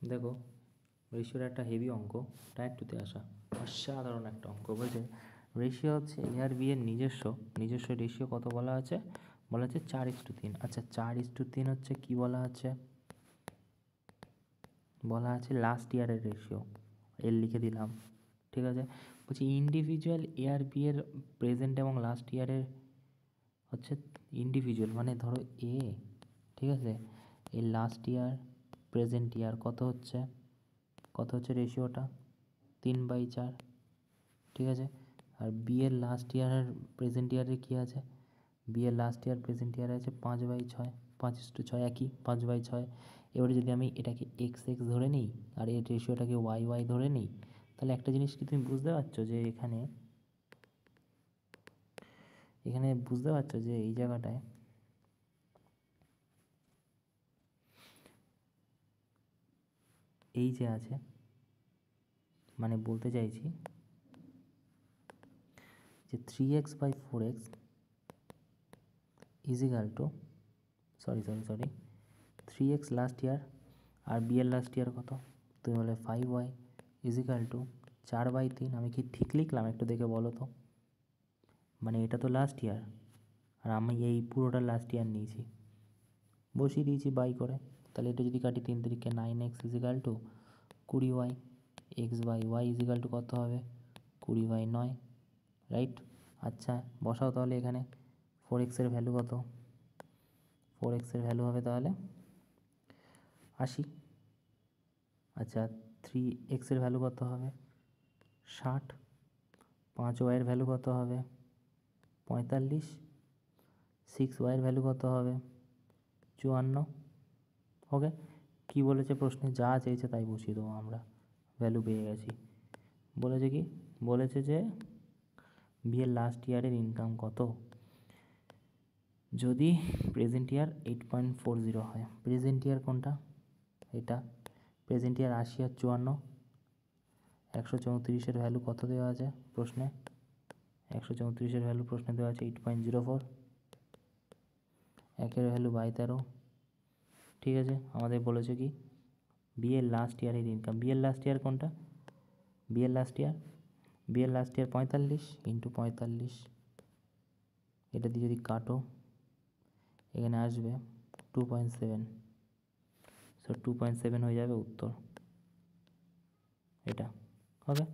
দেখো রেশিওর একটা হেভি অঙ্ক, টায়ার টুতে আসা, অসাধারণ একটা অঙ্ক। বলছে রেশিও হচ্ছে এ আর বি এর নিজস্ব রেশিও কত বলা আছে? বলা আছে 4:3। আচ্ছা 4:3 হচ্ছে কি বলা আছে? বলা আছে লাস্ট ইয়ারের রেশিও, এর লিখে দিলাম। ঠিক আছে, বলছি ইন্ডিভিজুয়াল এ আর বি এর প্রেজেন্ট এবং লাস্ট ইয়ারের হচ্ছে ইন্ডিভিজুয়াল, মানে ধরো এ, ঠিক আছে, এই লাস্ট ইয়ার প্রেজেন্ট ইয়ার কত হচ্ছে রেশিওটা 3/4। ঠিক আছে, আর বি এর লাস্ট ইয়ারের প্রেজেন্ট ইয়ারে কী আছে? বি এর লাস্ট ইয়ার প্রেজেন্ট ইয়ারে আছে 5/6, 5:6 একই 5/6। এবারে যদি আমি এটাকে এক্স ধরে নিই আর এর রেশিওটাকে ওয়াই ধরে নিই, তাহলে একটা জিনিস কি তুমি বুঝতে পারছো যে এখানে বুঝতে পারছো যে এই জায়গাটায় এই যে আছে, মানে বলতে চাইছি যে 3x/4x is equal to sorry 3x last year আর বি এর লাস্ট ইয়ার কত? তুমি বলে 5y ইজিক্যাল টু 4/3। আমি কি ঠিক লিখলাম? একটু দেখে বলো তো। মানে এটা তো লাস্ট ইয়ার আর আমি এই পুরোটা লাস্ট ইয়ার নিয়েছি, বসিয়ে দিয়েছি বাই করে। তাহলে এটা যদি কাটি 3 3 9x is equal two 20y, x/y is equal two কত হবে? 20/9, রাইট? আচ্ছা বসাও তাহলে এখানে 4x এর ভ্যালু কত? 4x এর ভ্যালু হবে তাহলে 80। আচ্ছা 3x এর ভ্যালু কত হবে? 60। 5y এর ভ্যালু কত হবে? 45। 6y এর ভ্যালু কত হবে? 54। ওকে, কী বলেছে প্রশ্নে? যা চেয়েছে তাই বসিয়ে দেবো আমরা, ভ্যালু পেয়ে গেছি। বলেছে কি? বলেছে যে বিয়ের লাস্ট ইয়ারের ইনকাম কত যদি প্রেজেন্ট ইয়ার 8.40 হয়। প্রেজেন্ট ইয়ার কোনটা? এটা প্রেজেন্ট ইয়ার 80 আর 54, 134-এর ভ্যালু কত দেওয়া আছে প্রশ্নে? 134-এর ভ্যালু প্রশ্নে দেওয়া আছে 8.04, একের ভ্যালু 13। ঠিক আছে, আমাদের বলেছে কি বিয়ের লাস্ট ইয়ারের ইনকাম। বিয়ের লাস্ট ইয়ার কোনটা? বিয়ের লাস্ট ইয়ার 45 ইন্টু 45, এটা দিয়ে যদি কাটো এখানে আসবে 2.7। সো 2.7 হয়ে যাবে উত্তর এটা। ওকে।